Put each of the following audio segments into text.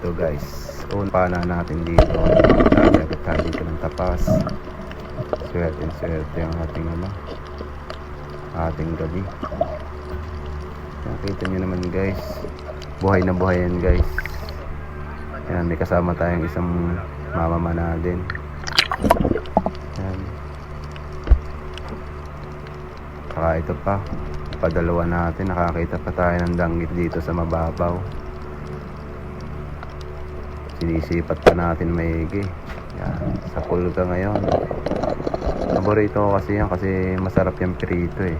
dito guys. Una natin dito. Agad tayo dito ng tapas. Swerte ang ating gabi. Nakita nyo naman guys, buhay na buhay yan guys. Yan, may kasama tayong isang mamamana din. Yan. Saka ito pa, padalawa natin, nakakita pa tayo ng danggit dito sa mababaw. Sinisipat pa natin maigi. Yan, sa pulga ngayon. Paborito ko kasi yan kasi masarap yung prito eh.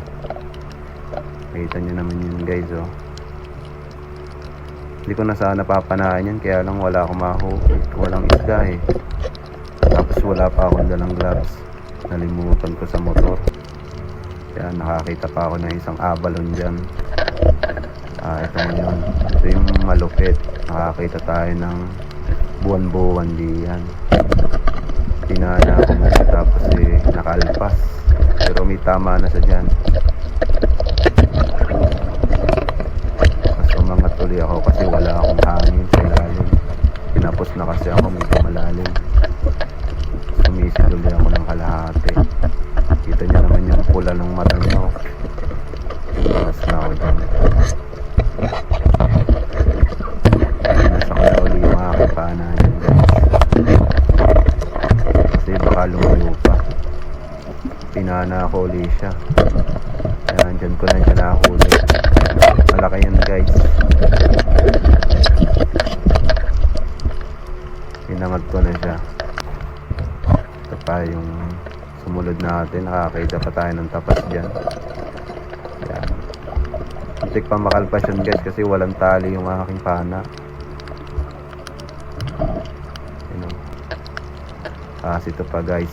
Kita nyo naman yun guys oh. Hindi ko na sana papanahan yan, kaya lang wala akong mahukit, walang isda eh. Tapos wala pa akong dalang gloves, nalimutan ko sa motor. Kaya nakakita pa ako ng isang abalon dyan. Ito ngayon, ito yung malupit. Nakakita tayo ng buwan-buwan diyan. Tinana ako na siya, tapos nakalpas. Pero may tama na siya dyan. Mas umangat tuloy ako kasi wala akong hangin sa ilalim. Pinapos na kasi ako, medyo malalim. Sumisid ulit ako ng kalahati. Kita niyo naman yung pula ng mata niyo. Mas na ako dyan. Nasa ko na uli yung aking pana niyan guys. Kasi baka lumayo pa. Pinana ako uli siya. Ayan, dyan ko na siya nakahuli. Malaki yan guys. Pinangat ko na siya. Ito pa yung sumunod natin. Nakakita pa tayo ng tapas dyan. Ayan. Muntik pa makalpas yun guys kasi walang tali yung aking pana. Ito pa guys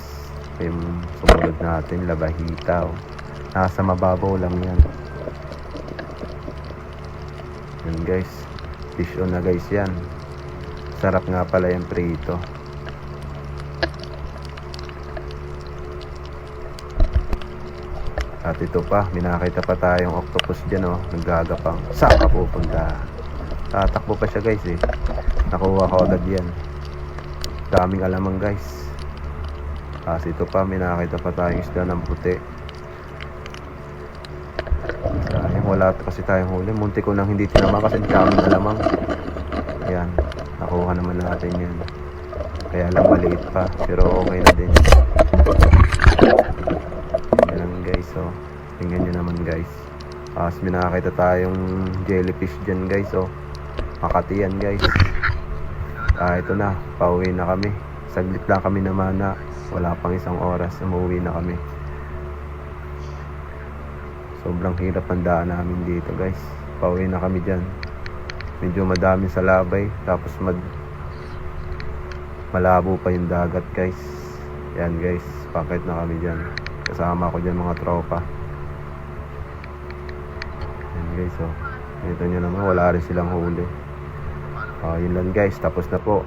yung sumunod natin, labahita oh. Nasa mababaw lang yan. Yan guys, fish on na guys yan. Sarap nga pala yung prito. At ito pa, minakita pa tayong octopus dyan oh, naggagapang. Saan ka pupunta? Tatakbo pa siya guys eh. Nakuha ko agad yan. Daming alamang guys. Ito pa, minakita pa tayong isda ng puti. Sayang, wala kasi tayong huli. Munti ko nang hindi tinama kasi daming alamang. Ayan, nakuha naman natin yan. Kaya lang maliit pa, pero okay na din. Yan guys oh. Tingnan nyo naman guys. Minakita tayong jellyfish dyan guys oh. Makati yan guys. Ito na, pauwi na kami. Saglit lang kami naman na. Wala pang isang oras, umuwi na kami. Sobrang hirap ang daan namin dito guys. Pauwi na kami dyan. Medyo madami sa labay. Tapos malabo pa yung dagat guys. Yan guys, pakit na kami dyan. Kasama ko dyan mga tropa. Yan guys oh. Ito nyo naman, wala rin silang huli. Yun lang guys, tapos na po.